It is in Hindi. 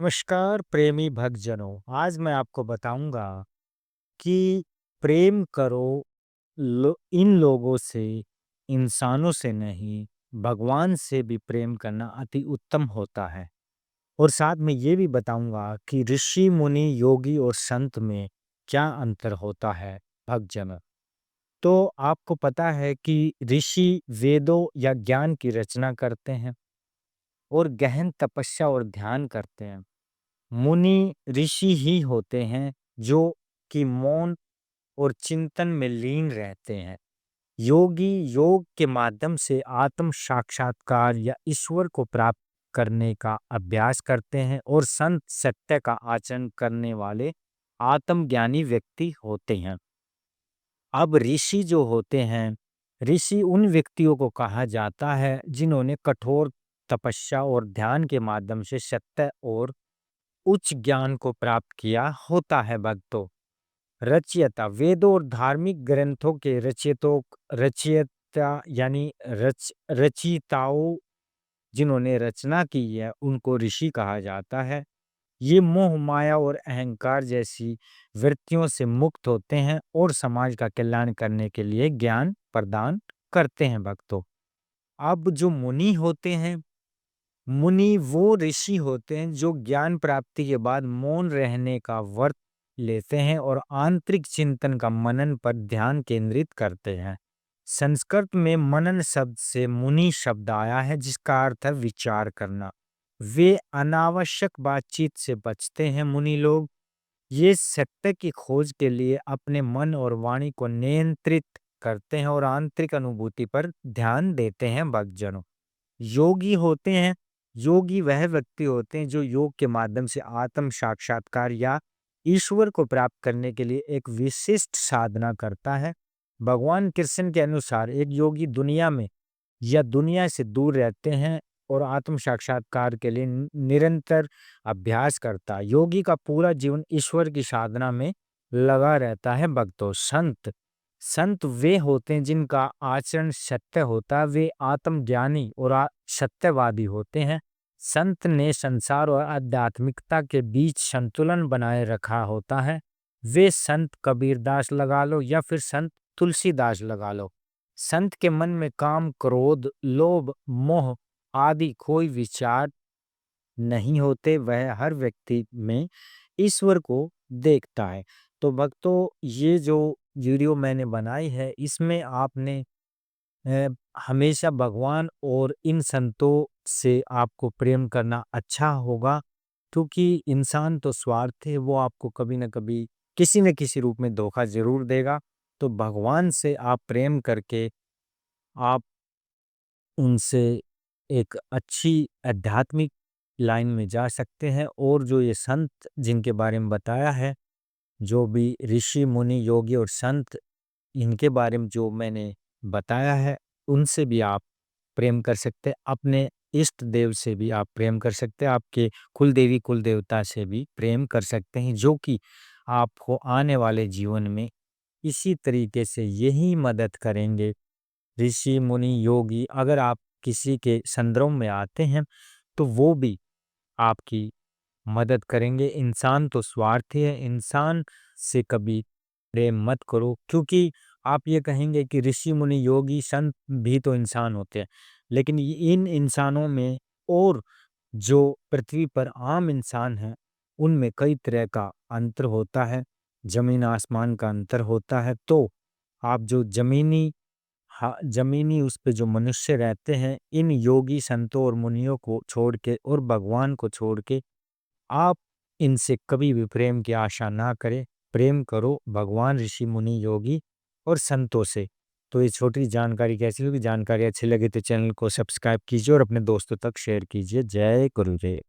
नमस्कार प्रेमी भक्तजनों, आज मैं आपको बताऊंगा कि प्रेम करो इन लोगों से, इंसानों से नहीं, भगवान से भी प्रेम करना अति उत्तम होता है। और साथ में ये भी बताऊंगा कि ऋषि मुनि योगी और संत में क्या अंतर होता है भक्तजन। तो आपको पता है कि ऋषि वेदों या ज्ञान की रचना करते हैं और गहन तपस्या और ध्यान करते हैं। मुनि ऋषि ही होते हैं जो कि मौन और चिंतन में लीन रहते हैं। योगी योग के माध्यम से आत्म साक्षात्कार या ईश्वर को प्राप्त करने का अभ्यास करते हैं और संत सत्य का आचरण करने वाले आत्मज्ञानी व्यक्ति होते हैं। अब ऋषि जो होते हैं, ऋषि उन व्यक्तियों को कहा जाता है जिन्होंने कठोर तपस्या और ध्यान के माध्यम से सत्य और उच्च ज्ञान को प्राप्त किया होता है भक्तों। रचयिता वेदों और धार्मिक ग्रंथों के रचयितों रचयिता यानी रचयिताओं जिन्होंने रचना की है उनको ऋषि कहा जाता है। ये मोह माया और अहंकार जैसी वृत्तियों से मुक्त होते हैं और समाज का कल्याण करने के लिए ज्ञान प्रदान करते हैं भक्तों। अब जो मुनि होते हैं, मुनि वो ऋषि होते हैं जो ज्ञान प्राप्ति के बाद मौन रहने का व्रत लेते हैं और आंतरिक चिंतन का मनन पर ध्यान केंद्रित करते हैं। संस्कृत में मनन शब्द से मुनि शब्द आया है जिसका अर्थ है विचार करना। वे अनावश्यक बातचीत से बचते हैं। मुनि लोग ये सत्य की खोज के लिए अपने मन और वाणी को नियंत्रित करते हैं और आंतरिक अनुभूति पर ध्यान देते हैं भक्तजनों। योगी होते हैं, योगी वह व्यक्ति होते हैं जो योग के माध्यम से आत्म साक्षात्कार या ईश्वर को प्राप्त करने के लिए एक विशिष्ट साधना करता है। भगवान कृष्ण के अनुसार एक योगी दुनिया में या दुनिया से दूर रहते हैं और आत्म साक्षात्कार के लिए निरंतर अभ्यास करता है। योगी का पूरा जीवन ईश्वर की साधना में लगा रहता है भक्तों। संत संत वे होते हैं जिनका आचरण सत्य होता है। वे आत्मज्ञानी और सत्यवादी होते हैं। संत ने संसार और आध्यात्मिकता के बीच संतुलन बनाए रखा होता है। वे संत कबीरदास लगा लो या फिर संत तुलसीदास लगा लो। संत के मन में काम, क्रोध, लोभ, मोह आदि कोई विचार नहीं होते। वह हर व्यक्ति में ईश्वर को देखता है। तो भक्तों, ये जो वीडियो मैंने बनाई है इसमें आपने अ, हमेशा भगवान और इन संतों से आपको प्रेम करना अच्छा होगा, क्योंकि इंसान तो स्वार्थी है, वो आपको कभी न कभी किसी न किसी रूप में धोखा जरूर देगा। तो भगवान से आप प्रेम करके आप उनसे एक अच्छी आध्यात्मिक लाइन में जा सकते हैं। और जो ये संत जिनके बारे में बताया है, जो भी ऋषि मुनि योगी और संत, इनके बारे में जो मैंने बताया है, उनसे भी आप प्रेम कर सकते हैं। अपने इष्ट देव से भी आप प्रेम कर सकते हैं। आपके कुल देवी कुल देवता से भी प्रेम कर सकते हैं, जो कि आपको आने वाले जीवन में इसी तरीके से यही मदद करेंगे। ऋषि मुनि योगी अगर आप किसी के संदर्भ में आते हैं तो वो भी आपकी मदद करेंगे। इंसान तो स्वार्थी है, इंसान से कभी प्रेम मत करो, क्योंकि आप ये कहेंगे कि ऋषि मुनि योगी संत भी तो इंसान होते हैं, लेकिन इन इंसानों में और जो पृथ्वी पर आम इंसान हैं उनमें कई तरह का अंतर होता है, जमीन आसमान का अंतर होता है। तो आप जो जमीनी, हाँ, जमीनी उस पे जो मनुष्य रहते हैं, इन योगी संतों और मुनियों को छोड़ के और भगवान को छोड़ के आप इनसे कभी भी प्रेम की आशा ना करें। प्रेम करो भगवान, ऋषि मुनि योगी और संतों से। तो ये छोटी जानकारी कैसी लगी? जानकारी अच्छी लगी तो चैनल को सब्सक्राइब कीजिए और अपने दोस्तों तक शेयर कीजिए। जय गुरुदेव।